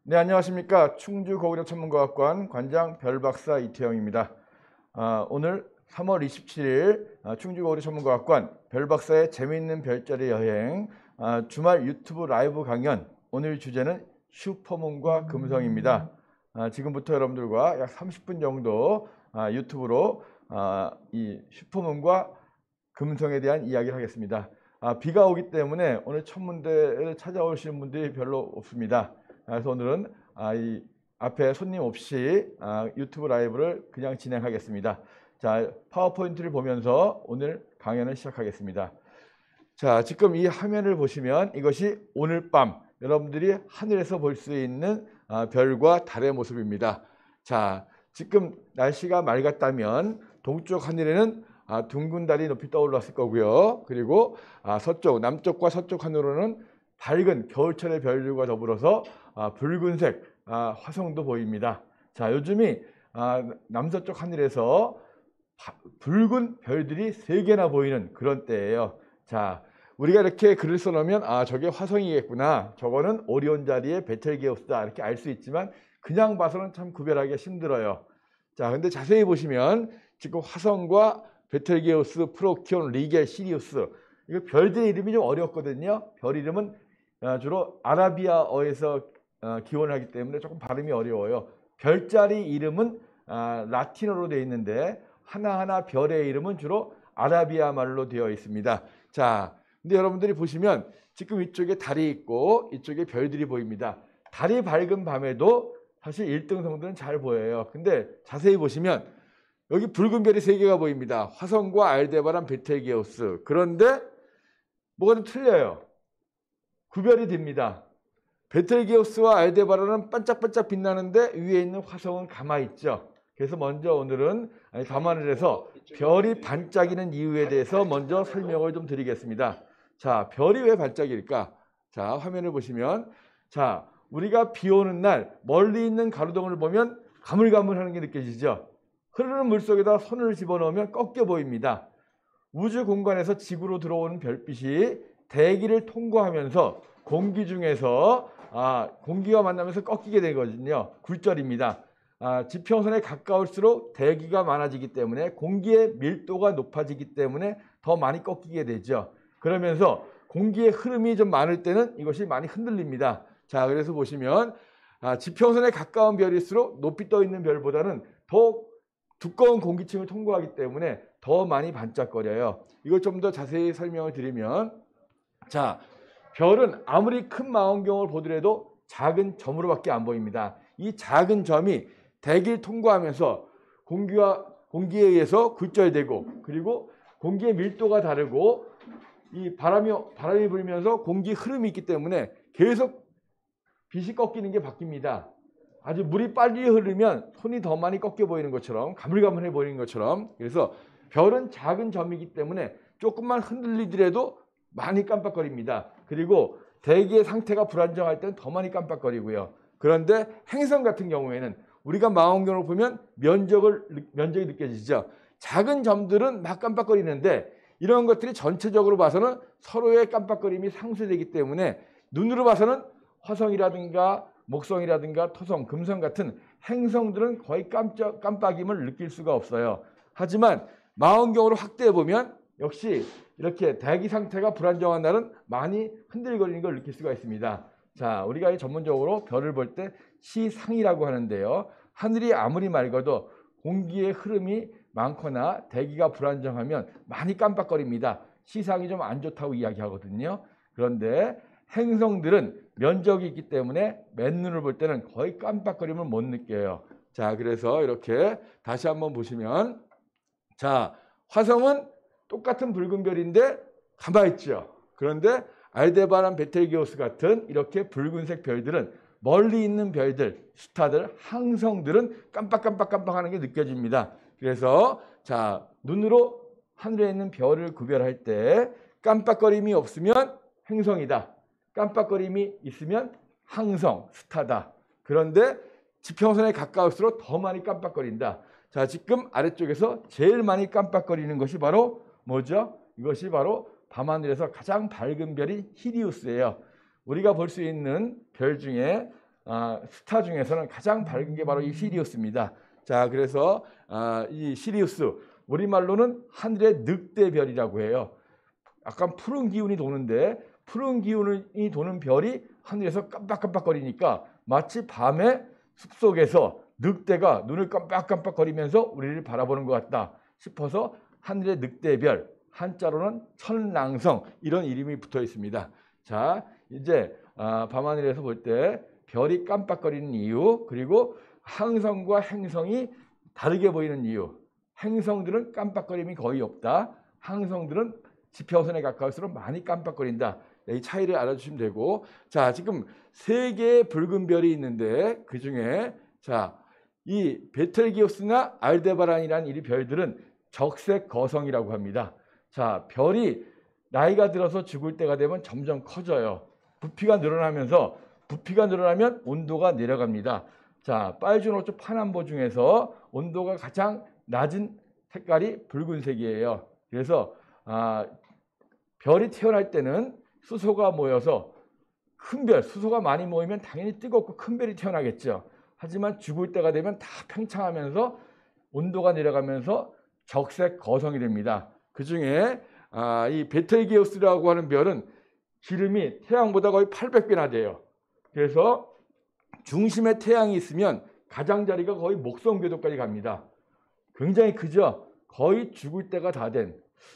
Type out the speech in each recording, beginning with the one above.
네, 안녕하십니까. 충주고구려천문과학관 관장 별박사 이태영입니다. 오늘 3월 27일 충주고구려천문과학관 별박사의 재미있는 별자리 여행 주말 유튜브 라이브 강연, 오늘 주제는 슈퍼문과 금성입니다. 지금부터 여러분들과 약 30분 정도 유튜브로 이 슈퍼문과 금성에 대한 이야기를 하겠습니다. 비가 오기 때문에 오늘 천문대를 찾아오시는 분들이 별로 없습니다. 그래서 오늘은 이 앞에 손님 없이 유튜브 라이브를 그냥 진행하겠습니다. 자, 파워포인트를 보면서 오늘 강연을 시작하겠습니다. 자, 지금 이 화면을 보시면 이것이 오늘 밤 여러분들이 하늘에서 볼 수 있는 별과 달의 모습입니다. 자, 지금 날씨가 맑았다면 동쪽 하늘에는 둥근 달이 높이 떠올랐을 거고요. 그리고 서쪽, 남쪽과 서쪽 하늘로는 밝은 겨울철의 별들과 더불어서 붉은색 화성도 보입니다. 자, 요즘이 남서쪽 하늘에서 붉은 별들이 3개나 보이는 그런 때예요. 자, 우리가 이렇게 글을 써놓으면 저게 화성이겠구나, 저거는 오리온 자리의 베텔게우스다, 이렇게 알 수 있지만 그냥 봐서는 참 구별하기가 힘들어요. 자, 근데 자세히 보시면 지금 화성과 베텔게우스, 프로키온, 리겔, 시리우스, 이거 별들의 이름이 좀 어렵거든요. 별 이름은 주로 아라비아어에서 기원을 하기 때문에 조금 발음이 어려워요. 별자리 이름은 라틴어로 되어 있는데 하나하나 별의 이름은 주로 아라비아 말로 되어 있습니다. 자, 근데 여러분들이 보시면 지금 이쪽에 달이 있고 이쪽에 별들이 보입니다. 달이 밝은 밤에도 사실 1등 성들은 잘 보여요. 근데 자세히 보시면 여기 붉은 별이 3개가 보입니다. 화성과 알데바란, 베텔게우스. 그런데 뭐가 좀 틀려요. 구별이 됩니다. 베텔게우스와 알데바란은 반짝반짝 빛나는데 위에 있는 화성은 가만히 있죠. 그래서 먼저 오늘은 감안을 해서 별이 반짝이는 이유에 대해서 먼저 설명을 좀 드리겠습니다. 자, 별이 왜 반짝일까? 자, 화면을 보시면, 자, 우리가 비 오는 날 멀리 있는 가로등을 보면 가물가물하는 게 느껴지죠. 흐르는 물 속에다 손을 집어넣으면 꺾여 보입니다. 우주 공간에서 지구로 들어오는 별빛이 대기를 통과하면서 공기 중에서 공기와 만나면서 꺾이게 되거든요. 굴절입니다. 지평선에 가까울수록 대기가 많아지기 때문에 공기의 밀도가 높아지기 때문에 더 많이 꺾이게 되죠. 그러면서 공기의 흐름이 좀 많을 때는 이것이 많이 흔들립니다. 자, 그래서 보시면 지평선에 가까운 별일수록 높이 떠 있는 별보다는 더 두꺼운 공기층을 통과하기 때문에 더 많이 반짝거려요. 이걸 좀 더 자세히 설명을 드리면, 자, 별은 아무리 큰 망원경을 보더라도 작은 점으로밖에 안 보입니다. 이 작은 점이 대기를 통과하면서 공기에 의해서 굴절되고, 그리고 공기의 밀도가 다르고 이 바람이 불면서 공기 흐름이 있기 때문에 계속 빛이 꺾이는 게 바뀝니다. 아주 물이 빨리 흐르면 손이 더 많이 꺾여 보이는 것처럼, 가물가물해 보이는 것처럼. 그래서 별은 작은 점이기 때문에 조금만 흔들리더라도 많이 깜빡거립니다. 그리고 대기의 상태가 불안정할 때는 더 많이 깜빡거리고요. 그런데 행성 같은 경우에는 우리가 망원경으로 보면 면적이 느껴지죠. 작은 점들은 막 깜빡거리는데 이런 것들이 전체적으로 봐서는 서로의 깜빡거림이 상쇄되기 때문에 눈으로 봐서는 화성이라든가 목성이라든가 토성, 금성 같은 행성들은 거의 깜빡임을 느낄 수가 없어요. 하지만 망원경으로 확대해 보면 역시 이렇게 대기 상태가 불안정한 날은 많이 흔들거리는 걸 느낄 수가 있습니다. 자, 우리가 전문적으로 별을 볼 때 시상이라고 하는데요. 하늘이 아무리 맑아도 공기의 흐름이 많거나 대기가 불안정하면 많이 깜빡거립니다. 시상이 좀 안 좋다고 이야기하거든요. 그런데 행성들은 면적이 있기 때문에 맨눈을 볼 때는 거의 깜빡거림을 못 느껴요. 자, 그래서 이렇게 다시 한번 보시면, 자, 화성은 똑같은 붉은 별인데 가만히 있죠. 그런데 알데바란, 베텔게우스 같은 이렇게 붉은색 별들은, 멀리 있는 별들, 스타들, 항성들은 깜빡깜빡깜빡하는 게 느껴집니다. 그래서 자, 눈으로 하늘에 있는 별을 구별할 때 깜빡거림이 없으면 행성이다, 깜빡거림이 있으면 항성, 스타다. 그런데 지평선에 가까울수록 더 많이 깜빡거린다. 자, 지금 아래쪽에서 제일 많이 깜빡거리는 것이 바로 뭐죠? 이것이 바로 밤하늘에서 가장 밝은 별이 히리우스예요. 우리가 볼 수 있는 별 중에 스타 중에서는 가장 밝은 게 바로 이 시리우스입니다. 자, 그래서 이 시리우스 우리말로는 하늘의 늑대별이라고 해요. 약간 푸른 기운이 도는데 푸른 기운이 도는 별이 하늘에서 깜빡깜빡거리니까 마치 밤에 숲속에서 늑대가 눈을 깜빡깜빡거리면서 우리를 바라보는 것 같다 싶어서 하늘의 늑대별, 한자로는 천랑성 이런 이름이 붙어 있습니다. 자, 이제 밤하늘에서 볼 때 별이 깜빡거리는 이유, 그리고 항성과 행성이 다르게 보이는 이유. 행성들은 깜빡거림이 거의 없다. 항성들은 지평선에 가까울수록 많이 깜빡거린다. 이 차이를 알아주시면 되고, 자, 지금 3개의 붉은 별이 있는데 그 중에 자, 이 베텔기우스나 알데바란이라는 이 별들은 적색 거성이라고 합니다. 자, 별이 나이가 들어서 죽을 때가 되면 점점 커져요. 부피가 늘어나면 온도가 내려갑니다. 자, 빨주노초 파남보 중에서 온도가 가장 낮은 색깔이 붉은색이에요. 그래서 별이 태어날 때는 수소가 모여서 큰 별, 수소가 많이 모이면 당연히 뜨겁고 큰 별이 태어나겠죠. 하지만 죽을 때가 되면 다 팽창하면서 온도가 내려가면서 적색 거성이 됩니다. 그 중에 이 베텔게우스라고 하는 별은 기름이 태양보다 거의 800배나 돼요. 그래서 중심에 태양이 있으면 가장자리가 거의 목성 궤도까지 갑니다. 굉장히 크죠. 거의 죽을 때가 다 된,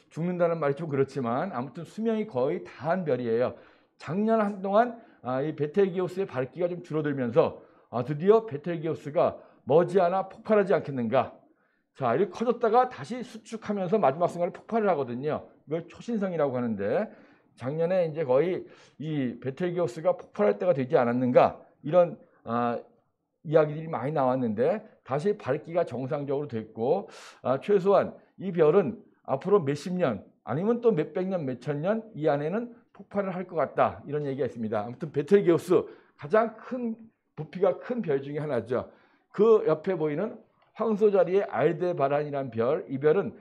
죽는다는 말이 좀 그렇지만 아무튼 수명이 거의 다한 별이에요. 작년 한동안 이 베텔게우스의 밝기가 좀 줄어들면서 드디어 베텔게우스가 머지않아 폭발하지 않겠는가. 자, 이렇게 커졌다가 다시 수축하면서 마지막 순간에 폭발을 하거든요. 이걸 초신성이라고 하는데 작년에 이제 거의 이 베텔게우스가 폭발할 때가 되지 않았는가 이런 이야기들이 많이 나왔는데 다시 밝기가 정상적으로 됐고 최소한 이 별은 앞으로 몇십 년 아니면 또 몇백 년, 몇천 년 이 안에는 폭발을 할 것 같다 이런 얘기가 있습니다. 아무튼 베텔게우스 가장 큰 부피가 큰 별 중에 하나죠. 그 옆에 보이는 황소 자리의 알데바란이라는 별, 이 별은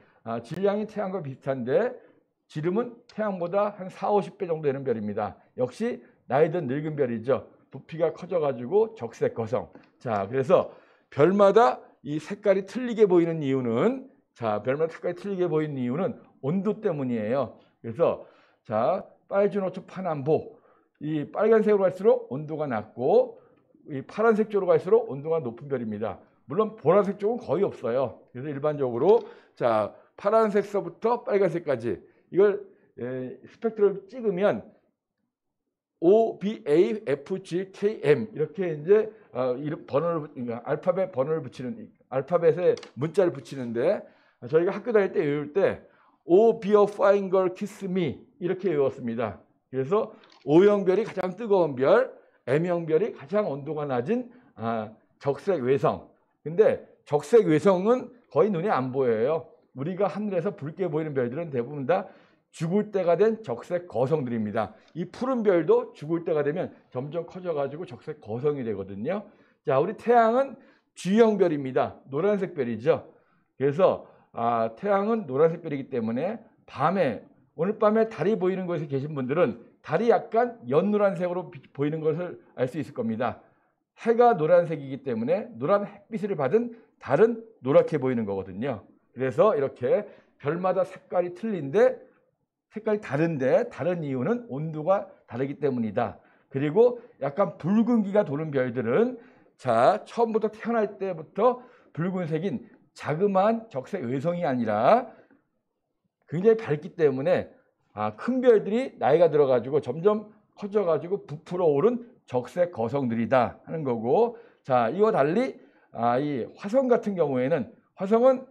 질량이 태양과 비슷한데 지름은 태양보다 한 4, 50배 정도 되는 별입니다. 역시 나이 든 늙은 별이죠. 부피가 커져가지고 적색 거성. 자, 그래서 별마다 이 색깔이 틀리게 보이는 이유는 온도 때문이에요. 그래서 자, 빨주노초 파남보, 이 빨간색으로 갈수록 온도가 낮고 이 파란색 쪽으로 갈수록 온도가 높은 별입니다. 물론 보라색 쪽은 거의 없어요. 그래서 일반적으로 자, 파란색서부터 빨간색까지 이걸 스펙트럼을 찍으면 O, B, A, F, G, K, M 이렇게 이제 알파벳 번호를 붙이는 알파벳에 문자를 붙이는데 저희가 학교 다닐 때 외울 때 O, be a fine girl, kiss me 이렇게 외웠습니다. 그래서 O형별이 가장 뜨거운 별, M형별이 가장 온도가 낮은 적색 외성. 근데 적색 외성은 거의 눈에 안 보여요. 우리가 하늘에서 붉게 보이는 별들은 대부분 다 죽을 때가 된 적색 거성들입니다. 이 푸른 별도 죽을 때가 되면 점점 커져가지고 적색 거성이 되거든요. 자, 우리 태양은 G형별입니다. 노란색 별이죠. 그래서 태양은 노란색 별이기 때문에 오늘 밤에 달이 보이는 곳에 계신 분들은 달이 약간 연노란색으로 보이는 것을 알 수 있을 겁니다. 해가 노란색이기 때문에 노란 햇빛을 받은 달은 노랗게 보이는 거거든요. 그래서 이렇게 별마다 색깔이 다른데 다른 이유는 온도가 다르기 때문이다. 그리고 약간 붉은기가 도는 별들은 자, 처음부터 태어날 때부터 붉은색인 자그마한 적색 외성이 아니라 굉장히 밝기 때문에 큰 별들이 나이가 들어가지고 점점 커져가지고 부풀어 오른 적색 거성들이다 하는 거고, 자, 이와 달리 이 화성 같은 경우에는 화성은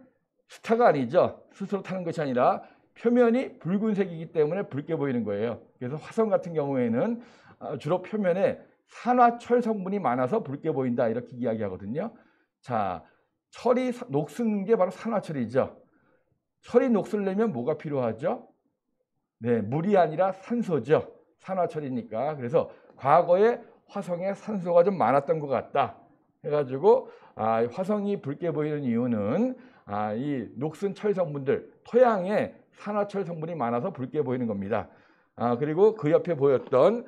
스타가 아니죠. 스스로 타는 것이 아니라 표면이 붉은색이기 때문에 붉게 보이는 거예요. 그래서 화성 같은 경우에는 주로 표면에 산화철 성분이 많아서 붉게 보인다 이렇게 이야기하거든요. 자, 철이 녹슨 게 바로 산화철이죠. 철이 녹슬려면 뭐가 필요하죠? 네, 물이 아니라 산소죠. 산화철이니까. 그래서 과거에 화성에 산소가 좀 많았던 것 같다 해가지고 화성이 붉게 보이는 이유는 이 녹슨 철 성분들, 토양에 산화철 성분이 많아서 붉게 보이는 겁니다. 그리고 그 옆에 보였던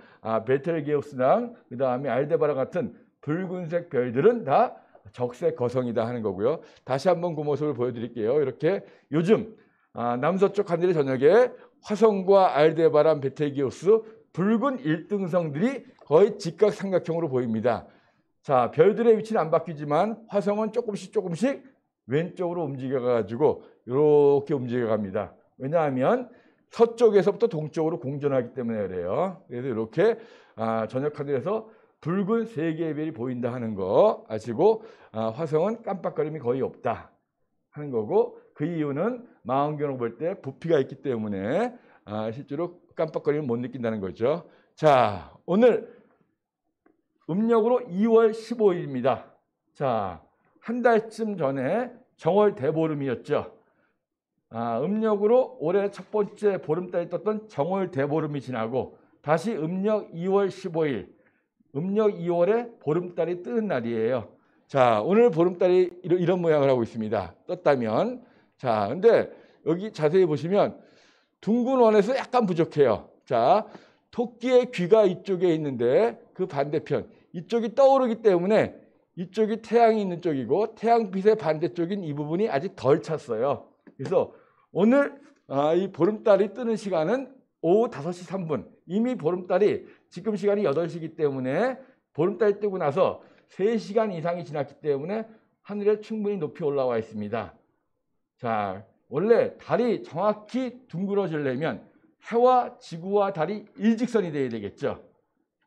베텔게우스랑 그 다음에 알데바란 같은 붉은색 별들은 다 적색 거성이다 하는 거고요. 다시 한번 그 모습을 보여드릴게요. 이렇게 요즘 남서쪽 하늘의 저녁에 화성과 알데바란, 베텔기우스 붉은 1등성들이 거의 직각삼각형으로 보입니다. 자, 별들의 위치는 안 바뀌지만 화성은 조금씩 왼쪽으로 움직여가지고 이렇게 움직여갑니다. 왜냐하면 서쪽에서부터 동쪽으로 공전하기 때문에 그래요. 그래서 이렇게 저녁 하늘에서 붉은 3개의 별이 보인다 하는 거 아시고 화성은 깜빡거림이 거의 없다 하는 거고, 그 이유는 망원경으로 볼 때 부피가 있기 때문에 실제로 깜빡거림을 못 느낀다는 거죠. 자, 오늘 음력으로 2월 15일입니다. 자, 한 달쯤 전에 정월 대보름이었죠. 음력으로 올해 첫 번째 보름달이 떴던 정월 대보름이 지나고 다시 음력 2월 15일, 음력 2월에 보름달이 뜨는 날이에요. 자, 오늘 보름달이 이런 모양을 하고 있습니다. 떴다면. 자, 근데 여기 자세히 보시면 둥근 원에서 약간 부족해요. 자, 토끼의 귀가 이쪽에 있는데 그 반대편, 이쪽이 떠오르기 때문에 이쪽이 태양이 있는 쪽이고 태양빛의 반대쪽인 이 부분이 아직 덜 찼어요. 그래서 오늘 이 보름달이 뜨는 시간은 오후 5시 3분. 이미 보름달이 지금 시간이 8시이기 때문에 보름달이 뜨고 나서 3시간 이상이 지났기 때문에 하늘에 충분히 높이 올라와 있습니다. 자, 원래 달이 정확히 둥그러지려면 해와 지구와 달이 일직선이 돼야 되겠죠.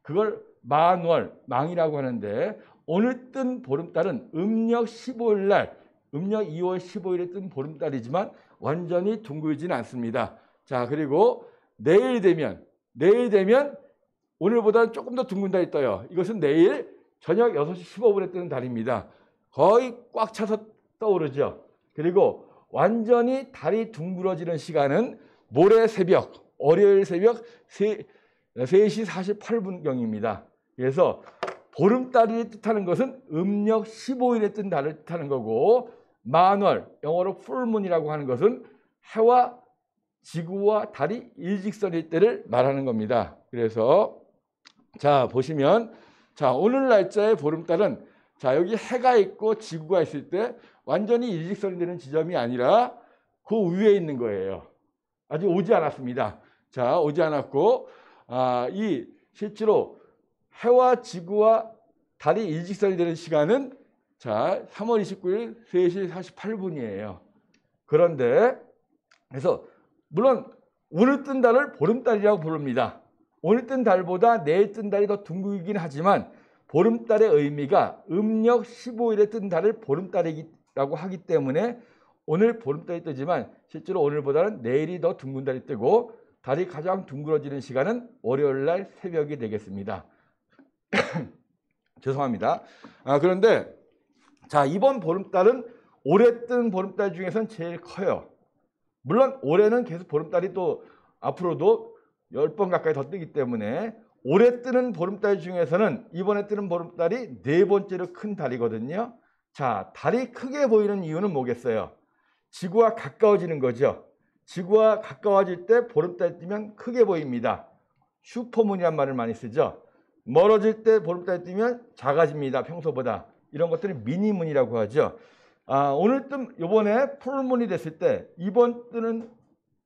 그걸 만월, 망이라고 하는데 오늘 뜬 보름달은 음력 15일 날, 음력 2월 15일에 뜬 보름달이지만 완전히 둥글지는 않습니다. 자, 그리고 내일 되면 오늘보다는 조금 더 둥근 달이 떠요. 이것은 내일 저녁 6시 15분에 뜨는 달입니다. 거의 꽉 차서 떠오르죠. 그리고 완전히 달이 둥그러지는 시간은 모레 새벽, 월요일 새벽 3시 48분경입니다. 그래서 보름달이 뜻하는 것은 음력 15일에 뜬 달을 뜻하는 거고, 만월, 영어로 풀문이라고 하는 것은 해와 지구와 달이 일직선일 때를 말하는 겁니다. 그래서 자, 보시면 자, 오늘 날짜의 보름달은 자, 여기 해가 있고 지구가 있을 때 완전히 일직선이 되는 지점이 아니라 그 위에 있는 거예요. 아직 오지 않았습니다. 자, 오지 않았고 이 실제로 해와 지구와 달이 일직선이 되는 시간은 자, 3월 29일 3시 48분이에요. 그런데 그래서 물론 오늘 뜬 달을 보름달이라고 부릅니다. 오늘 뜬 달보다 내일 뜬 달이 더 둥글긴 하지만 보름달의 의미가 음력 15일에 뜬 달을 보름달이라고 하기 때문에 오늘 보름달이 뜨지만 실제로 오늘보다는 내일이 더 둥근 달이 뜨고 달이 가장 둥그러지는 시간은 월요일 날 새벽이 되겠습니다. 죄송합니다. 그런데 자, 이번 보름달은 올해 뜬 보름달 중에서는 제일 커요. 물론 올해는 계속 보름달이 또 앞으로도 10번 가까이 더 뜨기 때문에 올해 뜨는 보름달 중에서는 이번에 뜨는 보름달이 4번째로 큰 달이거든요. 자, 달이 크게 보이는 이유는 뭐겠어요? 지구와 가까워지는 거죠. 지구와 가까워질 때 보름달이 뜨면 크게 보입니다. 슈퍼문이란 말을 많이 쓰죠. 멀어질 때 보름달이 뜨면 작아집니다. 평소보다. 이런 것들을 미니문이라고 하죠. 오늘 요번에 풀문이 됐을 때 이번 뜨는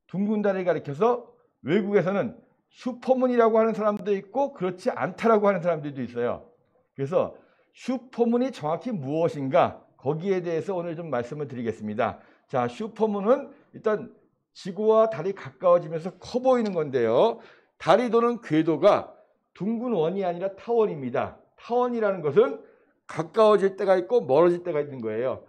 둥근 달을 가리켜서 외국에서는 슈퍼문이라고 하는 사람도 있고 그렇지 않다라고 하는 사람들도 있어요. 그래서 슈퍼문이 정확히 무엇인가 거기에 대해서 오늘 좀 말씀을 드리겠습니다. 자, 슈퍼문은 일단 지구와 달이 가까워지면서 커 보이는 건데요. 달이 도는 궤도가 둥근 원이 아니라 타원입니다. 타원이라는 것은 가까워질 때가 있고 멀어질 때가 있는 거예요.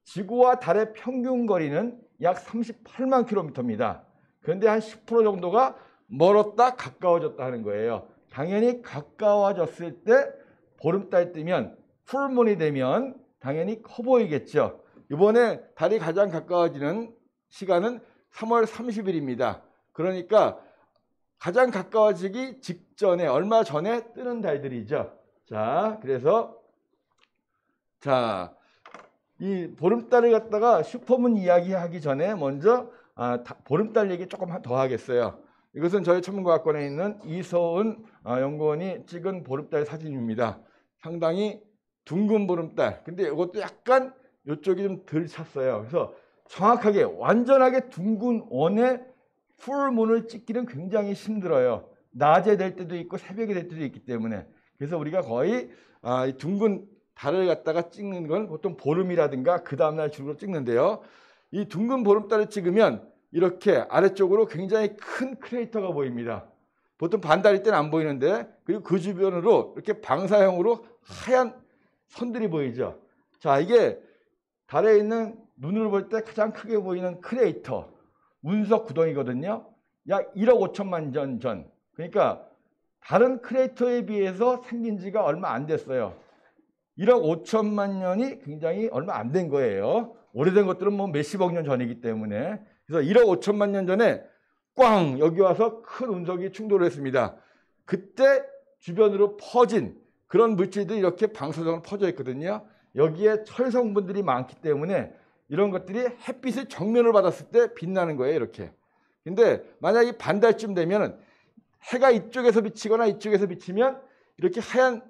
지구와 달의 평균 거리는 약 38만 킬로미터입니다. 그런데 한 10% 정도가 멀었다 가까워졌다 하는 거예요. 당연히 가까워졌을 때 보름달 뜨면 풀문이 되면 당연히 커 보이겠죠. 이번에 달이 가장 가까워지는 시간은 3월 30일입니다. 그러니까 가장 가까워지기 직전에 얼마 전에 뜨는 달들이죠. 자, 그래서 자, 이 보름달을 갖다가 슈퍼문 이야기하기 전에 먼저 보름달 얘기 조금 더 하겠어요. 이것은 저희 천문과학관에 있는 이서은 연구원이 찍은 보름달 사진입니다. 상당히 둥근 보름달. 근데 이것도 약간 이쪽이 좀 덜 찼어요. 그래서 정확하게 완전하게 둥근 원의 풀문을 찍기는 굉장히 힘들어요. 낮에 될 때도 있고 새벽에 될 때도 있기 때문에. 그래서 우리가 거의 이 둥근 달을 갖다가 찍는 건 보통 보름이라든가 그 다음날 주로 찍는데요. 이 둥근 보름달을 찍으면 이렇게 아래쪽으로 굉장히 큰 크레이터가 보입니다. 보통 반달일 때는 안 보이는데, 그리고 그 주변으로 이렇게 방사형으로 하얀 선들이 보이죠. 자, 이게 달에 있는 눈으로 볼 때 가장 크게 보이는 크레이터, 운석 구덩이거든요. 약 1억 5천만 년 전. 그러니까 다른 크레이터에 비해서 생긴 지가 얼마 안 됐어요. 1억 5천만 년이 굉장히 얼마 안 된 거예요. 오래된 것들은 뭐 몇십억 년 전이기 때문에. 그래서 1억 5천만 년 전에 꽝 여기 와서 큰 운석이 충돌을 했습니다. 그때 주변으로 퍼진 그런 물질들이 이렇게 방사선으로 퍼져 있거든요. 여기에 철 성분들이 많기 때문에 이런 것들이 햇빛을 정면을 받았을 때 빛나는 거예요. 이렇게. 근데 만약에 반달쯤 되면 해가 이쪽에서 비치거나 이쪽에서 비치면 이렇게 하얀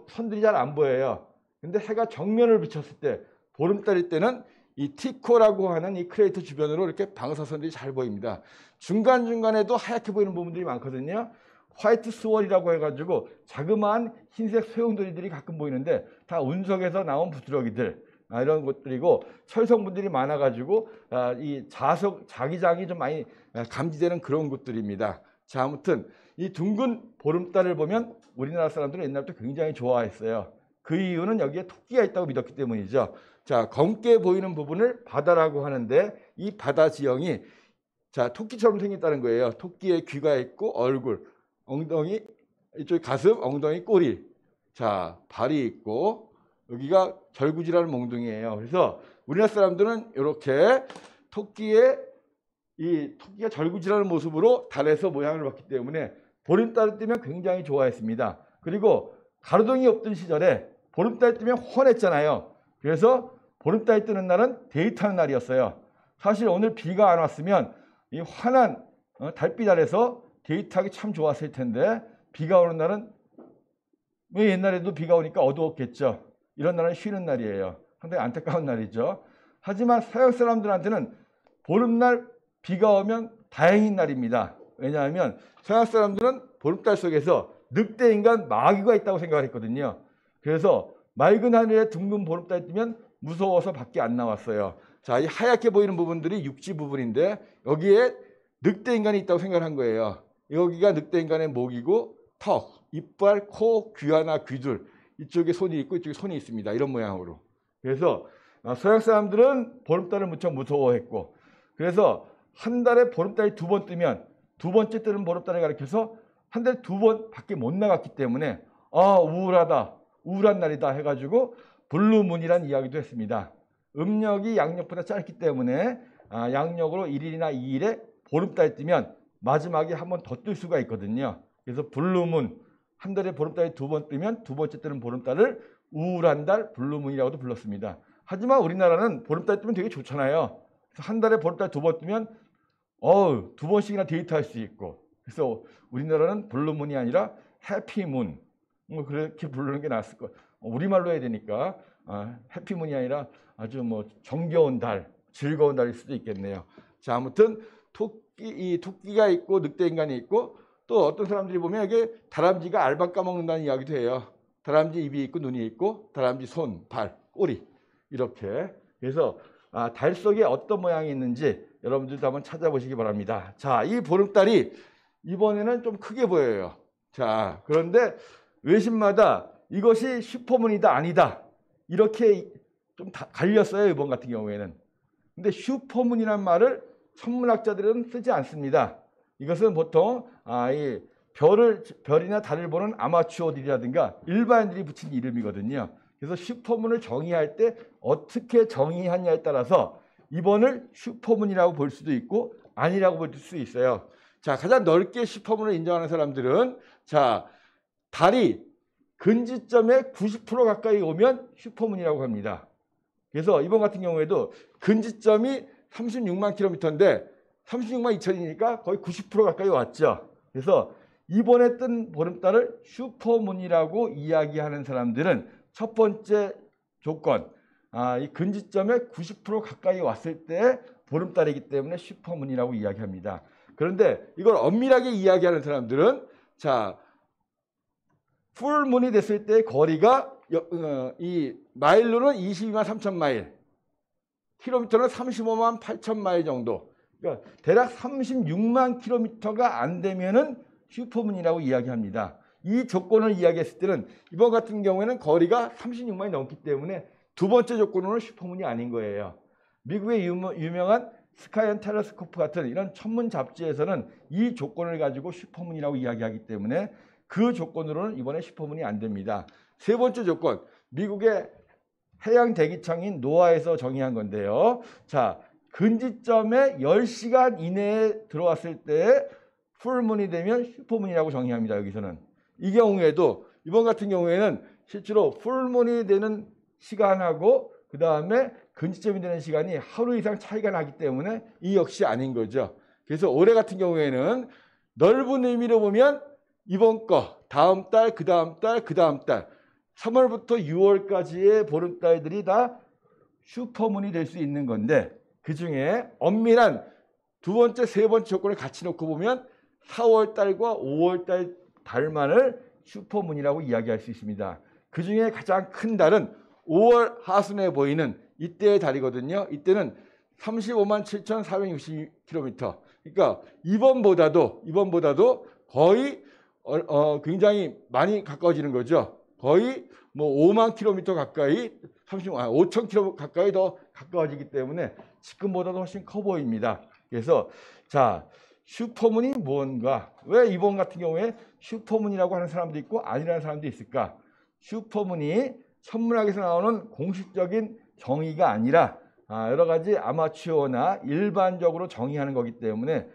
선들이 잘 안 보여요. 근데 해가 정면을 비쳤을 때, 보름달일 때는 이 티코라고 하는 이 크레이터 주변으로 이렇게 방사선들이 잘 보입니다. 중간중간에도 하얗게 보이는 부분들이 많거든요. 화이트 스월이라고 해가지고 자그마한 흰색 소용돌이들이 가끔 보이는데 다 운석에서 나온 부스러기들, 이런 것들이고 철성분들이 많아가지고 이 자기장이 좀 많이 감지되는 그런 것들입니다. 자, 아무튼 이 둥근 보름달을 보면 우리나라 사람들은 옛날부터 굉장히 좋아했어요. 그 이유는 여기에 토끼가 있다고 믿었기 때문이죠. 자, 검게 보이는 부분을 바다라고 하는데 이 바다 지형이 자, 토끼처럼 생겼다는 거예요. 토끼의 귀가 있고 얼굴, 엉덩이, 이쪽 가슴, 엉덩이, 꼬리. 자, 발이 있고 여기가 절구지라는 몽둥이에요. 그래서 우리나라 사람들은 이렇게 토끼가 절구지라는 모습으로 달에서 모양을 봤기 때문에 보름달을 뜨면 굉장히 좋아했습니다. 그리고 가로등이 없던 시절에 보름달 뜨면 훤했잖아요. 그래서 보름달 뜨는 날은 데이트하는 날이었어요. 사실 오늘 비가 안 왔으면 이 환한 달빛 아래서 데이트하기 참 좋았을 텐데, 비가 오는 날은 왜 옛날에도 비가 오니까 어두웠겠죠. 이런 날은 쉬는 날이에요. 상당히 안타까운 날이죠. 하지만 서양 사람들한테는 보름날 비가 오면 다행인 날입니다. 왜냐하면 서양 사람들은 보름달 속에서 늑대인간 마귀가 있다고 생각을 했거든요. 그래서 맑은 하늘에 둥근 보름달 뜨면 무서워서 밖에 안 나왔어요. 자, 이 하얗게 보이는 부분들이 육지 부분인데 여기에 늑대인간이 있다고 생각한 거예요. 여기가 늑대인간의 목이고 턱, 이빨, 코, 귀 하나, 귀둘. 이쪽에 손이 있고 이쪽에 손이 있습니다. 이런 모양으로. 그래서 서양 사람들은 보름달을 무척 무서워했고, 그래서 한 달에 보름달이 2번 뜨면 두 번째 뜨는 보름달을 가리켜서 한 달에 2번 밖에 못 나갔기 때문에 우울하다, 우울한 날이다 해가지고 블루문이라는 이야기도 했습니다. 음력이 양력보다 짧기 때문에 양력으로 1일이나 2일에 보름달 뜨면 마지막에 한 번 더 뜰 수가 있거든요. 그래서 블루문, 한 달에 보름달이 2번 뜨면 두 번째 뜨는 보름달을 우울한 달, 블루문이라고도 불렀습니다. 하지만 우리나라는 보름달 뜨면 되게 좋잖아요. 그래서 한 달에 보름달 2번 뜨면 2번씩이나 데이트할 수 있고, 그래서 우리나라는 블루문이 아니라 해피문, 뭐 그렇게 부르는 게 낫을 것. 우리말로 해야 되니까 해피문이 아니라 아주 뭐 정겨운 달, 즐거운 달일 수도 있겠네요. 자, 아무튼 토끼가 있고 늑대인간이 있고, 또 어떤 사람들이 보면 이게 다람쥐가 알밤 까먹는다는 이야기도 해요. 다람쥐 입이 있고 눈이 있고 다람쥐 손, 발, 꼬리 이렇게. 그래서 달 속에 어떤 모양이 있는지 여러분들도 한번 찾아보시기 바랍니다. 자, 이 보름달이 이번에는 좀 크게 보여요. 자, 그런데 외신마다 이것이 슈퍼문이다 아니다 이렇게 좀 갈렸어요. 이번 같은 경우에는. 근데 슈퍼문이란 말을 천문학자들은 쓰지 않습니다. 이것은 보통 이 별이나 달을 보는 아마추어들이라든가 일반인들이 붙인 이름이거든요. 그래서 슈퍼문을 정의할 때 어떻게 정의하냐에 따라서 이번을 슈퍼문이라고 볼 수도 있고 아니라고 볼 수 있어요. 자, 가장 넓게 슈퍼문을 인정하는 사람들은 자, 달이 근지점에 90% 가까이 오면 슈퍼문이라고 합니다. 그래서 이번 같은 경우에도 근지점이 36만 킬로미터인데 36만 2천이니까 거의 90% 가까이 왔죠. 그래서 이번에 뜬 보름달을 슈퍼문이라고 이야기하는 사람들은 첫 번째 조건, 이 근지점에 90% 가까이 왔을 때 보름달이기 때문에 슈퍼문이라고 이야기합니다. 그런데 이걸 엄밀하게 이야기하는 사람들은 자, 풀문이 됐을 때 거리가 이 마일로는 22만 3천 마일, 킬로미터는 35만 8천 마일 정도. 그러니까 대략 36만 킬로미터가 안 되면은 슈퍼문이라고 이야기합니다. 이 조건을 이야기했을 때는 이번 같은 경우에는 거리가 36만이 넘기 때문에 두 번째 조건으로는 슈퍼문이 아닌 거예요. 미국의 유명한 스카이 앤 텔레스코프 같은 이런 천문 잡지에서는 이 조건을 가지고 슈퍼문이라고 이야기하기 때문에 그 조건으로는 이번에 슈퍼문이 안 됩니다. 세 번째 조건, 미국의 해양 대기청인 노아에서 정의한 건데요. 자, 근지점에 10시간 이내에 들어왔을 때 풀문이 되면 슈퍼문이라고 정의합니다. 여기서는. 이 경우에도 이번 같은 경우에는 실제로 풀문이 되는 시간하고 그 다음에 근지점이 되는 시간이 하루 이상 차이가 나기 때문에 이 역시 아닌 거죠. 그래서 올해 같은 경우에는 넓은 의미로 보면 이번 거, 다음 달, 그 다음 달, 그 다음 달 3월부터 6월까지의 보름달들이 다 슈퍼문이 될 수 있는 건데 그중에 엄밀한 두 번째, 세 번째 조건을 같이 놓고 보면 4월달과 5월달 달만을 슈퍼문이라고 이야기할 수 있습니다. 그중에 가장 큰 달은 5월 하순에 보이는 이때의 달이거든요. 이때는 35만 7,460km. 그러니까 이번보다도 거의 굉장히 많이 가까워지는 거죠. 거의 뭐 5만 킬로미터 가까이 5천 킬로 가까이 더 가까워지기 때문에 지금보다도 훨씬 커 보입니다. 그래서 자, 슈퍼문이 뭔가? 왜 이번 같은 경우에 슈퍼문이라고 하는 사람도 있고 아니라는 사람도 있을까? 슈퍼문이 천문학에서 나오는 공식적인 정의가 아니라 여러 가지 아마추어나 일반적으로 정의하는 거기 때문에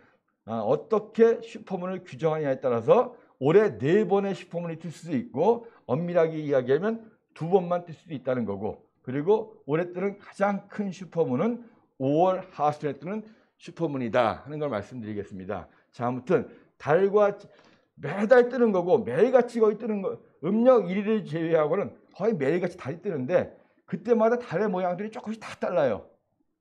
어떻게 슈퍼문을 규정하냐에 따라서 올해 4번의 슈퍼문이 뜰 수도 있고 엄밀하게 이야기하면 2번만 뜰 수도 있다는 거고 그리고 올해 뜨는 가장 큰 슈퍼문은 5월 하순에 뜨는 슈퍼문이다 하는 걸 말씀드리겠습니다. 자, 아무튼 달과 매달 뜨는 거고 매일같이 거의 뜨는 거 음력 1일을 제외하고는 거의 매일같이 달이 뜨는데 그때마다 달의 모양들이 조금씩 다 달라요.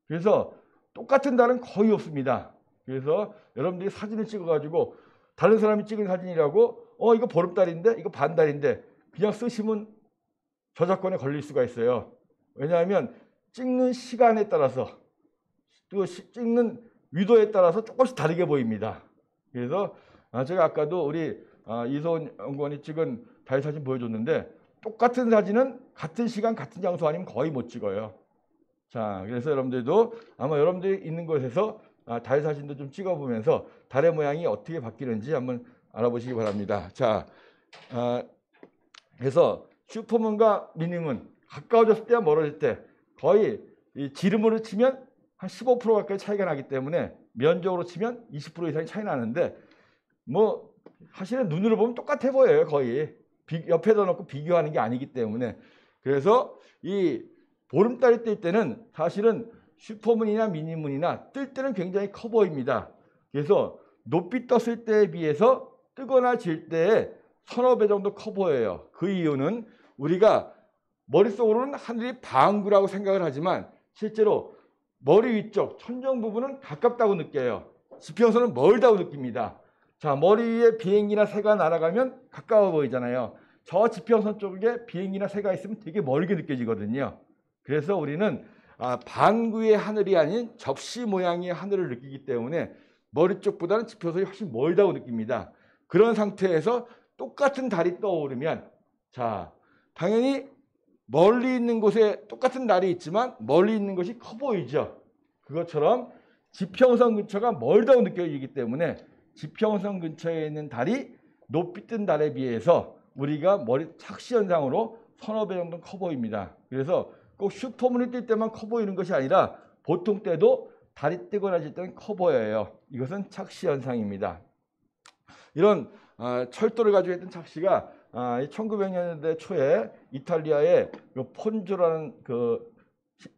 그래서 똑같은 달은 거의 없습니다. 그래서 여러분들이 사진을 찍어가지고 다른 사람이 찍은 사진이라고 이거 보름달인데 이거 반달인데 그냥 쓰시면 저작권에 걸릴 수가 있어요. 왜냐하면 찍는 시간에 따라서 또 찍는 위도에 따라서 조금씩 다르게 보입니다. 그래서 제가 아까도 우리 이소은 연구원이 찍은 달 사진 보여줬는데 똑같은 사진은 같은 시간 같은 장소 아니면 거의 못 찍어요. 자, 그래서 여러분들도 아마 여러분들이 있는 곳에서 달 사진도 좀 찍어보면서 달의 모양이 어떻게 바뀌는지 한번 알아보시기 바랍니다. 자, 그래서 슈퍼문과 미니문 가까워졌을 때와 멀어질 때 거의 이 지름으로 치면 한 15% 가까이 차이가 나기 때문에 면적으로 치면 20% 이상이 차이 나는데 뭐 사실은 눈으로 보면 똑같아 보여요. 거의 옆에다 놓고 비교하는 게 아니기 때문에 그래서 이 보름달이 뜰 때는 사실은 슈퍼문이나 미니문이나 뜰 때는 굉장히 커 보입니다. 그래서 높이 떴을 때에 비해서 뜨거나 질 때에 서너 배 정도 커 보여요. 그 이유는 우리가 머릿속으로는 하늘이 방구라고 생각을 하지만 실제로 머리 위쪽 천정 부분은 가깝다고 느껴요. 지평선은 멀다고 느낍니다. 자, 머리 위에 비행기나 새가 날아가면 가까워 보이잖아요. 저 지평선 쪽에 비행기나 새가 있으면 되게 멀게 느껴지거든요. 그래서 우리는 방구의 하늘이 아닌 접시 모양의 하늘을 느끼기 때문에 머리 쪽보다는 지평선이 훨씬 멀다고 느낍니다. 그런 상태에서 똑같은 달이 떠오르면 자, 당연히 멀리 있는 곳에 똑같은 달이 있지만 멀리 있는 것이 커 보이죠. 그것처럼 지평선 근처가 멀다고 느껴지기 때문에 지평선 근처에 있는 달이 높이 뜬 달에 비해서 우리가 머리 착시 현상으로 서너 배 정도 커 보입니다. 그래서 꼭 슈퍼문이 뜰 때만 커 보이는 것이 아니라 보통 때도 달이 뜨거나 질 때는 커 보여요. 이것은 착시 현상입니다. 이런 철도를 가지고 했던 착시가 1900년대 초에 이탈리아의 폰조라는 그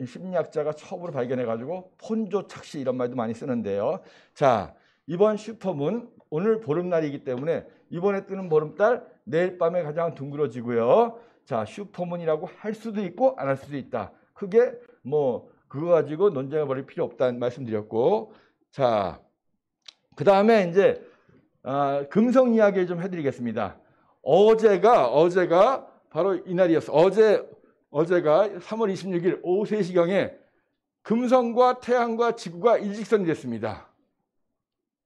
심리학자가 처음으로 발견해가지고 폰조 착시 이런 말도 많이 쓰는데요. 자, 이번 슈퍼문 오늘 보름날이기 때문에 이번에 뜨는 보름달 내일 밤에 가장 둥그러지고요. 자, 슈퍼문이라고 할 수도 있고 안 할 수도 있다. 크게 뭐 그거 가지고 논쟁해 버릴 필요 없다는 말씀드렸고, 자, 그 다음에 이제 금성 이야기를 좀 해드리겠습니다. 어제가 바로 이날이었어. 어제가 3월 26일 오후 3시경에 금성과 태양과 지구가 일직선이 됐습니다.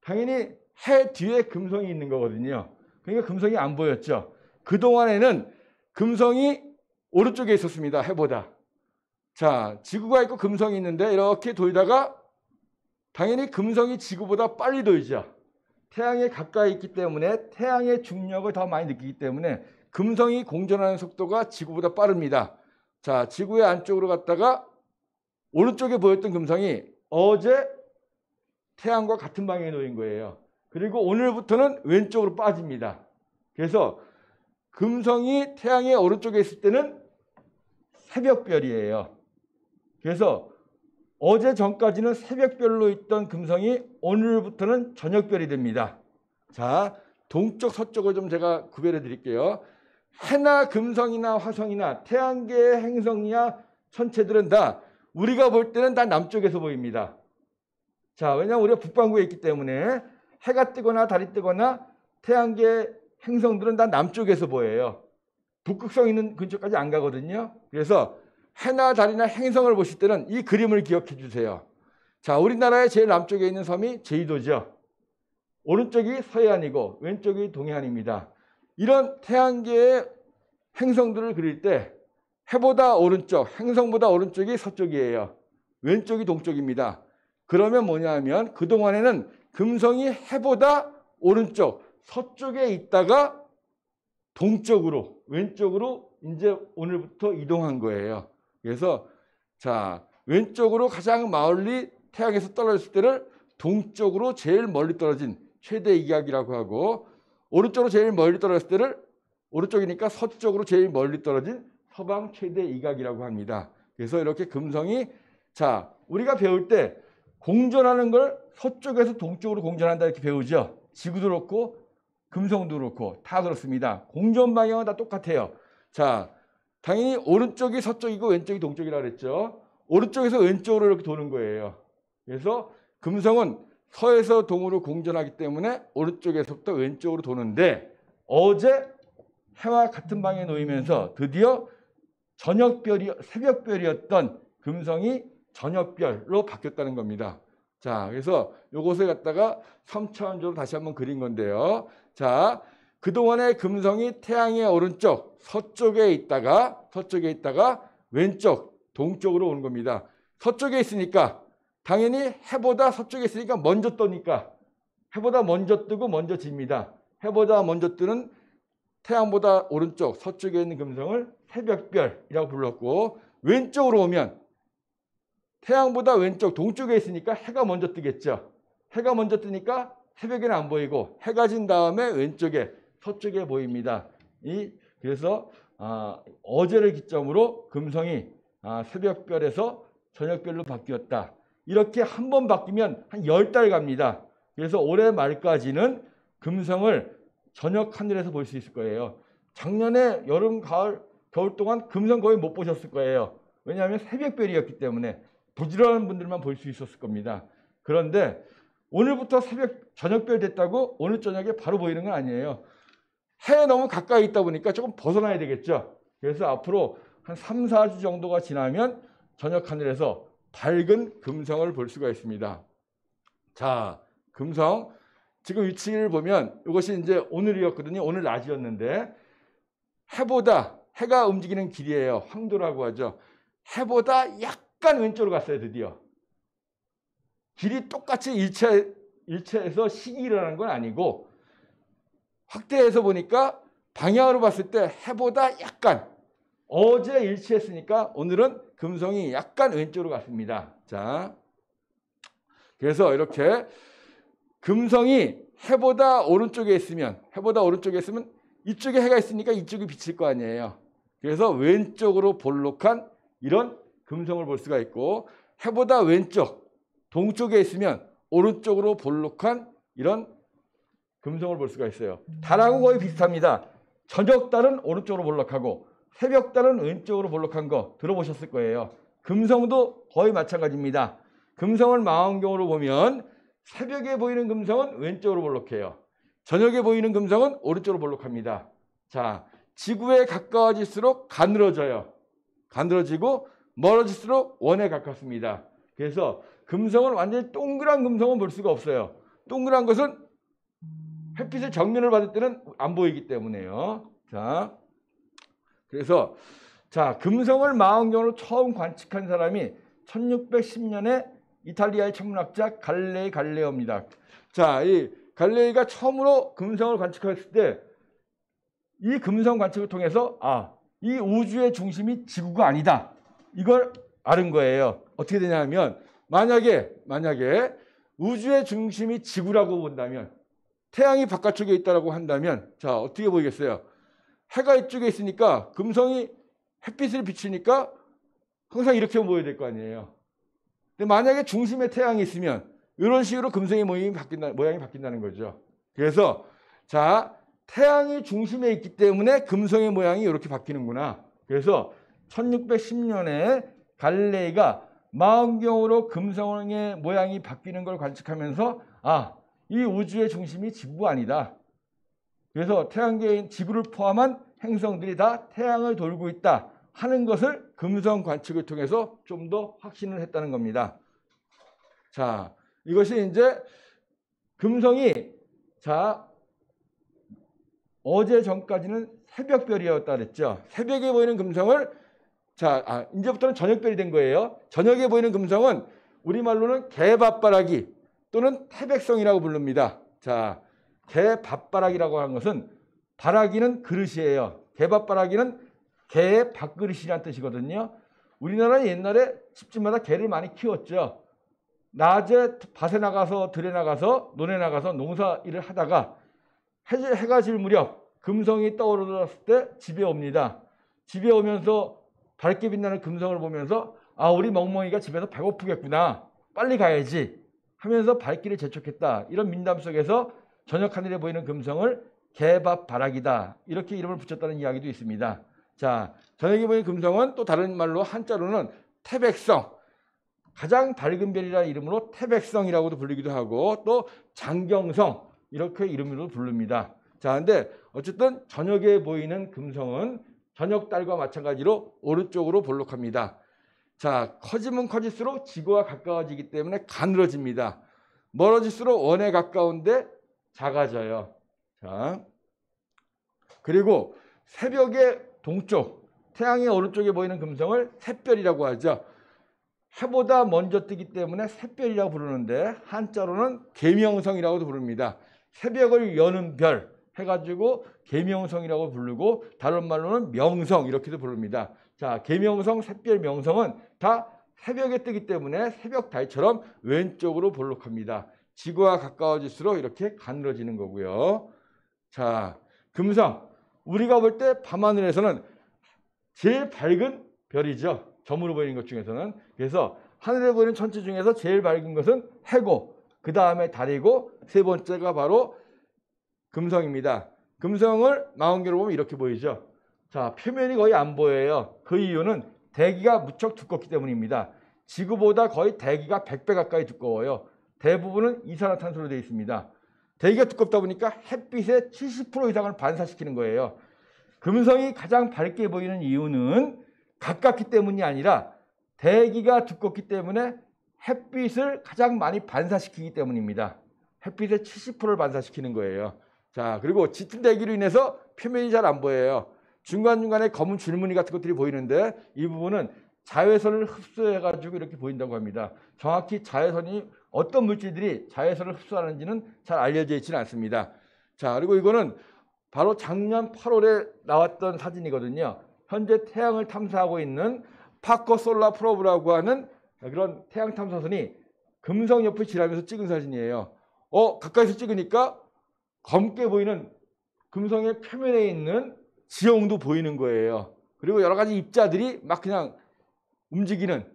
당연히 해 뒤에 금성이 있는 거거든요. 그러니까 금성이 안 보였죠. 그동안에는 금성이 오른쪽에 있었습니다. 해보다. 자, 지구가 있고 금성이 있는데 이렇게 돌다가 당연히 금성이 지구보다 빨리 돌죠. 태양에 가까이 있기 때문에 태양의 중력을 더 많이 느끼기 때문에 금성이 공전하는 속도가 지구보다 빠릅니다. 자, 지구의 안쪽으로 갔다가 오른쪽에 보였던 금성이 어제 태양과 같은 방향에 놓인 거예요. 그리고 오늘부터는 왼쪽으로 빠집니다. 그래서 금성이 태양의 오른쪽에 있을 때는 새벽별이에요. 그래서 어제 전까지는 새벽별로 있던 금성이 오늘부터는 저녁별이 됩니다. 자, 동쪽 서쪽을 좀 제가 구별해 드릴게요. 해나 금성이나 화성이나 태양계의 행성이나 천체들은 다 우리가 볼 때는 다 남쪽에서 보입니다. 자, 왜냐하면 우리가 북반구에 있기 때문에 해가 뜨거나 달이 뜨거나 태양계 행성들은 다 남쪽에서 보여요. 북극성 있는 근처까지 안 가거든요. 그래서 해나 달이나 행성을 보실 때는 이 그림을 기억해 주세요. 자, 우리나라의 제일 남쪽에 있는 섬이 제주도죠. 오른쪽이 서해안이고 왼쪽이 동해안입니다. 이런 태양계의 행성들을 그릴 때 해보다 오른쪽, 행성보다 오른쪽이 서쪽이에요. 왼쪽이 동쪽입니다. 그러면 뭐냐면 그동안에는 금성이 해보다 오른쪽, 서쪽에 있다가 동쪽으로, 왼쪽으로 이제 오늘부터 이동한 거예요. 그래서 자, 왼쪽으로 가장 멀리 태양에서 떨어졌을 때를 동쪽으로 제일 멀리 떨어진 최대 이각이라고 하고, 오른쪽으로 제일 멀리 떨어졌을 때를 오른쪽이니까 서쪽으로 제일 멀리 떨어진 서방 최대 이각이라고 합니다. 그래서 이렇게 금성이, 자, 우리가 배울 때 공전하는 걸 서쪽에서 동쪽으로 공전한다 이렇게 배우죠. 지구도 그렇고 금성도 그렇고 다 그렇습니다. 공전 방향은 다 똑같아요. 자, 당연히 오른쪽이 서쪽이고 왼쪽이 동쪽이라고 그랬죠. 오른쪽에서 왼쪽으로 이렇게 도는 거예요. 그래서 금성은 서에서 동으로 공전하기 때문에 오른쪽에서부터 왼쪽으로 도는데, 어제 해와 같은 방향에 놓이면서 드디어 새벽별이었던 금성이 저녁별로 바뀌었다는 겁니다. 자, 그래서 이것을 갖다가 3차원적으로 다시 한번 그린 건데요. 자, 그동안의 금성이 태양의 오른쪽 서쪽에 있다가 왼쪽 동쪽으로 오는 겁니다. 서쪽에 있으니까 당연히 해보다 서쪽에 있으니까 먼저 떠니까 해보다 먼저 뜨고 먼저 집니다. 해보다 먼저 뜨는 태양보다 오른쪽 서쪽에 있는 금성을 새벽별이라고 불렀고, 왼쪽으로 오면 태양보다 왼쪽 동쪽에 있으니까 해가 먼저 뜨겠죠. 해가 먼저 뜨니까 새벽에는 안 보이고 해가 진 다음에 왼쪽에 서쪽에 보입니다. 그래서 어제를 기점으로 금성이 새벽별에서 저녁별로 바뀌었다. 이렇게 한 번 바뀌면 한 10달 갑니다. 그래서 올해 말까지는 금성을 저녁 하늘에서 볼 수 있을 거예요. 작년에 여름, 가을, 겨울 동안 금성 거의 못 보셨을 거예요. 왜냐하면 새벽별이었기 때문에 부지런한 분들만 볼 수 있었을 겁니다. 그런데 오늘부터 저녁별 됐다고 오늘 저녁에 바로 보이는 건 아니에요. 해에 너무 가까이 있다 보니까 조금 벗어나야 되겠죠. 그래서 앞으로 한 3, 4주 정도가 지나면 저녁 하늘에서 밝은 금성을 볼 수가 있습니다. 자, 금성 지금 위치를 보면 이것이 이제 오늘이었거든요. 오늘 낮이었는데 해가 움직이는 길이에요. 황도라고 하죠. 해보다 약간 왼쪽으로 갔어요. 드디어. 길이 똑같이 일체해서 식이 일어나는 건 아니고, 확대해서 보니까 방향으로 봤을 때 해보다 약간, 어제 일치했으니까 오늘은 금성이 약간 왼쪽으로 갔습니다. 자, 그래서 이렇게 금성이 해보다 오른쪽에 있으면 이쪽에 해가 있으니까 이쪽이 비칠 거 아니에요. 그래서 왼쪽으로 볼록한 이런 금성을 볼 수가 있고, 해보다 왼쪽 동쪽에 있으면 오른쪽으로 볼록한 이런 금성을 볼 수가 있어요. 달하고 거의 비슷합니다. 저녁달은 오른쪽으로 볼록하고 새벽달은 왼쪽으로 볼록한 거 들어보셨을 거예요. 금성도 거의 마찬가지입니다. 금성을 망원경으로 보면 새벽에 보이는 금성은 왼쪽으로 볼록해요. 저녁에 보이는 금성은 오른쪽으로 볼록합니다. 자, 지구에 가까워질수록 가늘어져요. 가늘어지고 멀어질수록 원에 가깝습니다. 그래서 금성은 완전히 동그란 금성은 볼 수가 없어요. 동그란 것은 햇빛의 정면을 받을 때는 안 보이기 때문에요. 자, 그래서 자, 금성을 망원경으로 처음 관측한 사람이 1610년에 이탈리아의 천문학자 갈릴레이 갈릴레오입니다. 자, 이 갈릴레이가 처음으로 금성을 관측했을 때 이 금성 관측을 통해서 이 우주의 중심이 지구가 아니다. 이걸 아는 거예요. 어떻게 되냐면 만약에 우주의 중심이 지구라고 본다면 태양이 바깥쪽에 있다고 한다면 자, 어떻게 보이겠어요? 해가 이쪽에 있으니까 금성이 햇빛을 비추니까 항상 이렇게 보여야 될 거 아니에요. 근데 만약에 중심에 태양이 있으면 이런 식으로 금성의 모양이 바뀐다는 거죠. 그래서 자, 태양이 중심에 있기 때문에 금성의 모양이 이렇게 바뀌는구나. 그래서 1610년에 갈릴레이가 망원경으로 금성의 모양이 바뀌는 걸 관측하면서 이 우주의 중심이 지구가 아니다. 그래서 태양계인 지구를 포함한 행성들이 다 태양을 돌고 있다 하는 것을 금성 관측을 통해서 좀 더 확신을 했다는 겁니다. 자, 이것이 이제 금성이 어제 전까지는 새벽별이었다 그랬죠. 새벽에 보이는 금성을 이제부터는 저녁별이 된 거예요. 저녁에 보이는 금성은 우리말로는 개밥바라기 또는 태백성이라고 부릅니다. 자, 개밥바라기라고 하는 것은 바라기는 그릇이에요. 개밥바라기는 개의 밥그릇이라는 뜻이거든요. 우리나라는 옛날에 집집마다 개를 많이 키웠죠. 낮에 밭에 나가서 들에 나가서 논에 나가서 농사 일을 하다가 해가 질 무렵 금성이 떠오르었을 때 집에 옵니다. 집에 오면서 밝게 빛나는 금성을 보면서 우리 멍멍이가 집에서 배고프겠구나. 빨리 가야지 하면서 발길을 재촉했다. 이런 민담 속에서 저녁 하늘에 보이는 금성을 개밥바라기다. 이렇게 이름을 붙였다는 이야기도 있습니다. 자, 저녁에 보이는 금성은 또 다른 말로 한자로는 태백성, 가장 밝은 별이라는 이름으로 태백성이라고도 불리기도 하고 또 장경성 이렇게 이름으로 부릅니다. 자, 근데 어쨌든 저녁에 보이는 금성은 저녁 달과 마찬가지로 오른쪽으로 볼록합니다. 자, 커지면 커질수록 지구와 가까워지기 때문에 가늘어집니다. 멀어질수록 원에 가까운데 작아져요. 자, 그리고 새벽의 동쪽, 태양의 오른쪽에 보이는 금성을 샛별이라고 하죠. 해보다 먼저 뜨기 때문에 샛별이라고 부르는데 한자로는 계명성이라고도 부릅니다. 새벽을 여는 별 해가지고 계명성이라고 부르고 다른 말로는 명성 이렇게도 부릅니다. 자, 계명성, 샛별, 명성은 다 새벽에 뜨기 때문에 새벽 달처럼 왼쪽으로 볼록합니다. 지구와 가까워질수록 이렇게 가늘어지는 거고요. 자, 금성. 우리가 볼 때 밤하늘에서는 제일 밝은 별이죠. 점으로 보이는 것 중에서는. 그래서 하늘에 보이는 천체 중에서 제일 밝은 것은 해고, 그 다음에 달이고 세 번째가 바로 금성입니다. 금성을 망원경으로 보면 이렇게 보이죠. 자, 표면이 거의 안 보여요. 그 이유는 대기가 무척 두껍기 때문입니다. 지구보다 거의 대기가 100배 가까이 두꺼워요. 대부분은 이산화탄소로 되어 있습니다. 대기가 두껍다 보니까 햇빛의 70% 이상을 반사시키는 거예요. 금성이 가장 밝게 보이는 이유는 가깝기 때문이 아니라 대기가 두껍기 때문에 햇빛을 가장 많이 반사시키기 때문입니다. 햇빛의 70%를 반사시키는 거예요. 자, 그리고 짙은 대기로 인해서 표면이 잘 안 보여요. 중간중간에 검은 줄무늬 같은 것들이 보이는데 이 부분은 자외선을 흡수해가지고 이렇게 보인다고 합니다. 정확히 자외선이 어떤 물질들이 자외선을 흡수하는지는 잘 알려져 있지는 않습니다. 자, 그리고 이거는 바로 작년 8월에 나왔던 사진이거든요. 현재 태양을 탐사하고 있는 파커 솔라 프로브라고 하는 그런 태양 탐사선이 금성 옆을 지나면서 찍은 사진이에요. 가까이서 찍으니까 검게 보이는 금성의 표면에 있는 지형도 보이는 거예요. 그리고 여러 가지 입자들이 막 그냥 움직이는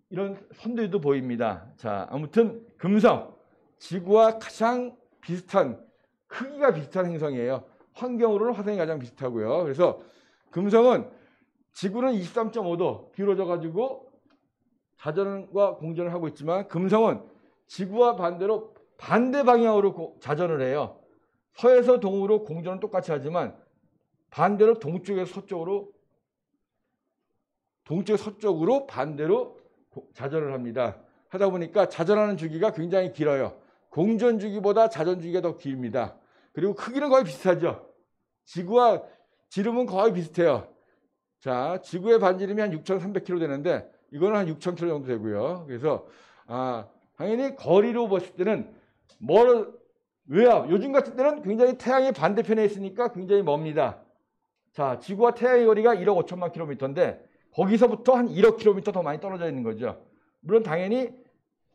이런 선들도 보입니다. 자, 아무튼 금성, 지구와 가장 비슷한, 크기가 비슷한 행성이에요. 환경으로는 화성이 가장 비슷하고요. 그래서 금성은 지구는 23.5도 기울어져 가지고 자전과 공전을 하고 있지만 금성은 지구와 반대로 반대 방향으로 자전을 해요. 서에서 동으로 공전은 똑같이 하지만 반대로 동쪽에서 서쪽으로 반대로 자전을 합니다. 하다 보니까 자전하는 주기가 굉장히 길어요. 공전 주기보다 자전 주기가 더 깁니다. 그리고 크기는 거의 비슷하죠. 지구와 지름은 거의 비슷해요. 자, 지구의 반지름이 한 6,300km 되는데 이거는 한 6,000km 정도 되고요. 그래서 당연히 거리로 봤을 때는 왜요? 요즘 같은 때는 굉장히 태양의 반대편에 있으니까 굉장히 멉니다. 자, 지구와 태양의 거리가 1억 5천만 킬로미터인데 거기서부터 한 1억 킬로미터 더 많이 떨어져 있는 거죠. 물론 당연히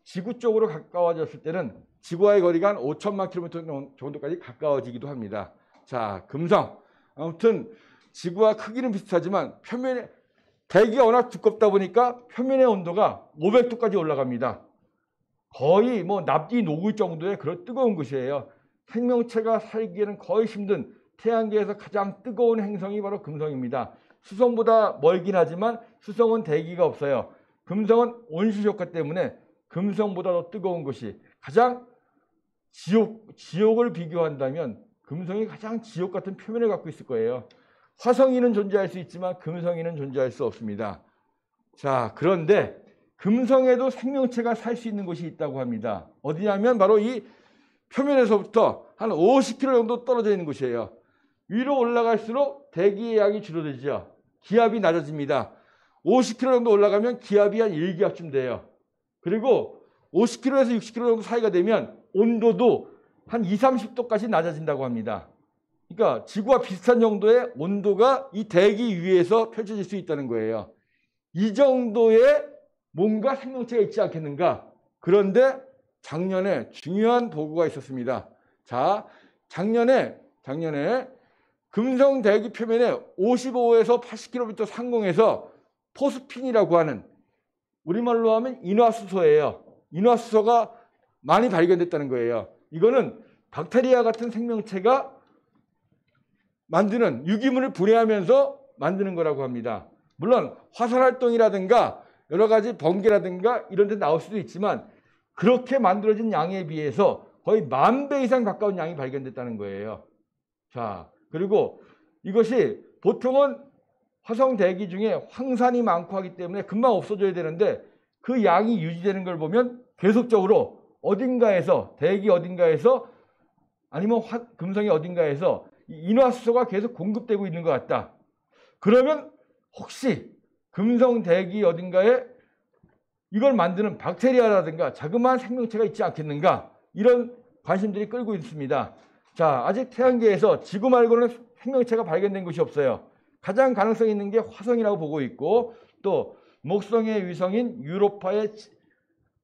지구 쪽으로 가까워졌을 때는 지구와의 거리가 한 5천만 킬로미터 정도까지 가까워지기도 합니다. 자, 금성. 아무튼 지구와 크기는 비슷하지만 표면에 대기가 워낙 두껍다 보니까 표면의 온도가 500도까지 올라갑니다. 거의 뭐 납기 녹을 정도의 그런 뜨거운 곳이에요. 생명체가 살기에는 거의 힘든 태양계에서 가장 뜨거운 행성이 바로 금성입니다. 수성보다 멀긴 하지만 수성은 대기가 없어요. 금성은 온실 효과 때문에 금성보다 더 뜨거운 것이 가장 지옥을 비교한다면 금성이 가장 지옥 같은 표면을 갖고 있을 거예요. 화성인은 존재할 수 있지만 금성인은 존재할 수 없습니다. 자, 그런데 금성에도 생명체가 살 수 있는 곳이 있다고 합니다. 어디냐면 바로 이 표면에서부터 한 50km 정도 떨어져 있는 곳이에요. 위로 올라갈수록 대기의 양이 줄어들죠. 기압이 낮아집니다. 50km 정도 올라가면 기압이 한 1기압쯤 돼요. 그리고 50km에서 60km 정도 사이가 되면 온도도 한 20, 30도까지 낮아진다고 합니다. 그러니까 지구와 비슷한 정도의 온도가 이 대기 위에서 펼쳐질 수 있다는 거예요. 이 정도의 뭔가 생명체가 있지 않겠는가? 그런데 작년에 중요한 보고가 있었습니다. 자, 작년에 금성 대기 표면에 55에서 80km 상공에서 포스핀이라고 하는 우리말로 하면 인화수소예요. 인화수소가 많이 발견됐다는 거예요. 이거는 박테리아 같은 생명체가 만드는 유기물을 분해하면서 만드는 거라고 합니다. 물론 화산 활동이라든가 여러 가지 번개라든가 이런 데 나올 수도 있지만 그렇게 만들어진 양에 비해서 거의 10,000배 이상 가까운 양이 발견됐다는 거예요. 자, 그리고 이것이 보통은 화성 대기 중에 황산이 많고 하기 때문에 금방 없어져야 되는데 그 양이 유지되는 걸 보면 계속적으로 어딘가에서 대기 어딘가에서 아니면 금성의 어딘가에서 인화수소가 계속 공급되고 있는 것 같다. 그러면 혹시 금성 대기 어딘가에 이걸 만드는 박테리아라든가 자그마한 생명체가 있지 않겠는가? 이런 관심들이 끌고 있습니다. 자, 아직 태양계에서 지구 말고는 생명체가 발견된 것이 없어요. 가장 가능성 있는 게 화성이라고 보고 있고 또 목성의 위성인 유로파의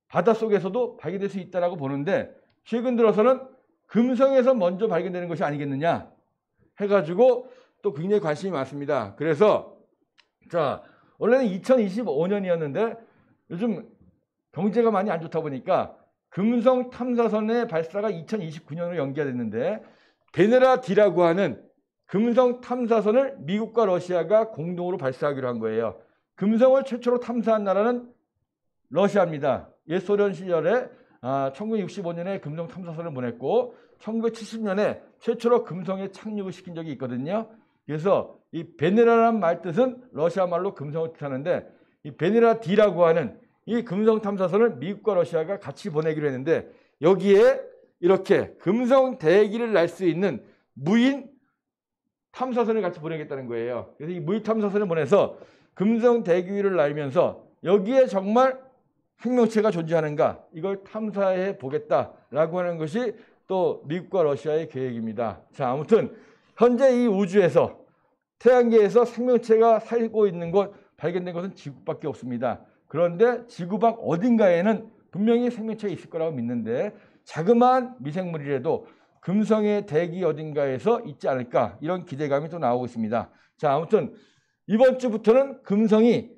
바닷속에서도 발견될 수 있다고 보는데 최근 들어서는 금성에서 먼저 발견되는 것이 아니겠느냐 해가지고 또 굉장히 관심이 많습니다. 그래서 자, 원래는 2025년이었는데 요즘 경제가 많이 안 좋다 보니까 금성 탐사선의 발사가 2029년으로 연기가 됐는데 베네라-D라고 하는 금성 탐사선을 미국과 러시아가 공동으로 발사하기로 한 거예요. 금성을 최초로 탐사한 나라는 러시아입니다. 옛 소련 시절에 1965년에 금성 탐사선을 보냈고 1970년에 최초로 금성에 착륙을 시킨 적이 있거든요. 그래서 이 베네라라는 말 뜻은 러시아 말로 금성을 뜻하는데 이 베네라-D라고 하는 이 금성 탐사선을 미국과 러시아가 같이 보내기로 했는데 여기에 이렇게 금성 대기를 날 수 있는 무인 탐사선을 같이 보내겠다는 거예요. 그래서 이 무인 탐사선을 보내서 금성 대기 위를 날면서 여기에 정말 생명체가 존재하는가 이걸 탐사해 보겠다라고 하는 것이 또 미국과 러시아의 계획입니다. 자, 아무튼 현재 이 우주에서 태양계에서 생명체가 살고 있는 곳 발견된 것은 지구밖에 없습니다. 그런데 지구 밖 어딘가에는 분명히 생명체가 있을 거라고 믿는데 자그마한 미생물이라도 금성의 대기 어딘가에서 있지 않을까 이런 기대감이 또 나오고 있습니다. 자, 아무튼 이번 주부터는 금성이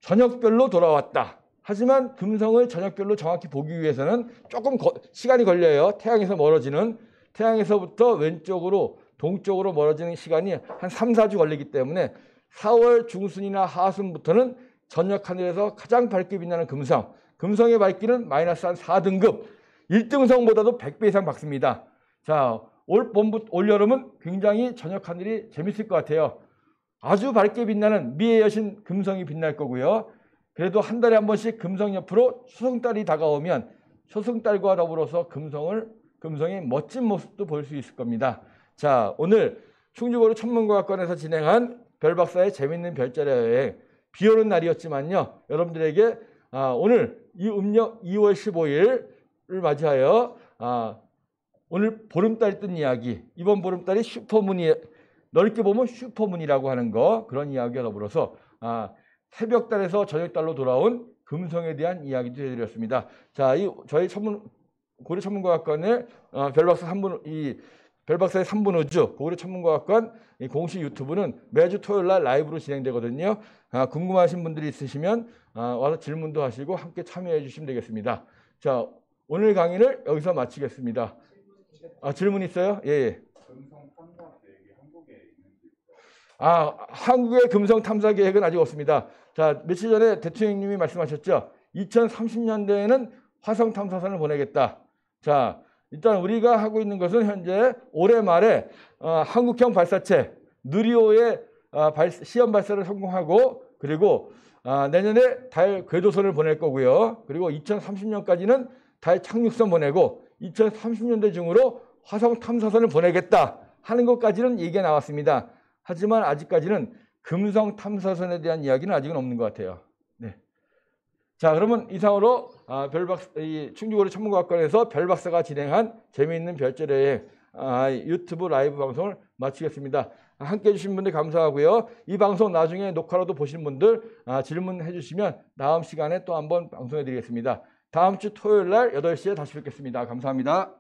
저녁별로 돌아왔다. 하지만 금성을 저녁별로 정확히 보기 위해서는 조금 시간이 걸려요. 태양에서 멀어지는 태양에서부터 왼쪽으로 동쪽으로 멀어지는 시간이 한 3, 4주 걸리기 때문에 4월 중순이나 하순부터는 저녁 하늘에서 가장 밝게 빛나는 금성. 금성의 밝기는 마이너스 한 4등급. 1등성보다도 100배 이상 밝습니다. 자, 올 여름은 굉장히 저녁 하늘이 재밌을 것 같아요. 아주 밝게 빛나는 미의 여신 금성이 빛날 거고요. 그래도 한 달에 한 번씩 금성 옆으로 초승달이 다가오면 초승달과 더불어서 금성의 멋진 모습도 볼 수 있을 겁니다. 자, 오늘 충주고려 천문과학관에서 진행한 별박사의 재밌는 별자리 여행, 비 오는 날이었지만요. 여러분들에게 오늘 이 음력 2월 15일을 맞이하여 오늘 보름달이 뜬 이야기, 이번 보름달이 슈퍼문이, 넓게 보면 슈퍼문이라고 하는 거, 그런 이야기와 더불어서 새벽달에서 저녁달로 돌아온 금성에 대한 이야기도 해드렸습니다. 자, 저희 고려 천문과학관의 별박사의 3분 우주 고려 천문과학관 공식 유튜브는 매주 토요일 날 라이브로 진행되거든요. 궁금하신 분들이 있으시면 와서 질문도 하시고 함께 참여해 주시면 되겠습니다. 자, 오늘 강의를 여기서 마치겠습니다. 질문 있어요? 예. 금성 탐사 계획이 한국에 있는지. 한국의 금성 탐사 계획은 아직 없습니다. 자, 며칠 전에 대통령님이 말씀하셨죠. 2030년대에는 화성 탐사선을 보내겠다. 자, 일단 우리가 하고 있는 것은 현재 올해 말에 한국형 발사체 누리호의 시험 발사를 성공하고, 그리고 내년에 달 궤도선을 보낼 거고요. 그리고 2030년까지는 달 착륙선 보내고 2030년대 중으로 화성 탐사선을 보내겠다 하는 것까지는 얘기가 나왔습니다. 하지만 아직까지는 금성 탐사선에 대한 이야기는 아직은 없는 것 같아요. 네. 자, 그러면 이상으로 충주고려 천문과학관에서 별박사가 진행한 재미있는 별자리 여행 유튜브 라이브 방송을 마치겠습니다. 함께해 주신 분들 감사하고요. 이 방송 나중에 녹화로도 보시는 분들 질문해 주시면 다음 시간에 또 한번 방송해 드리겠습니다. 다음 주 토요일 날 8시에 다시 뵙겠습니다. 감사합니다.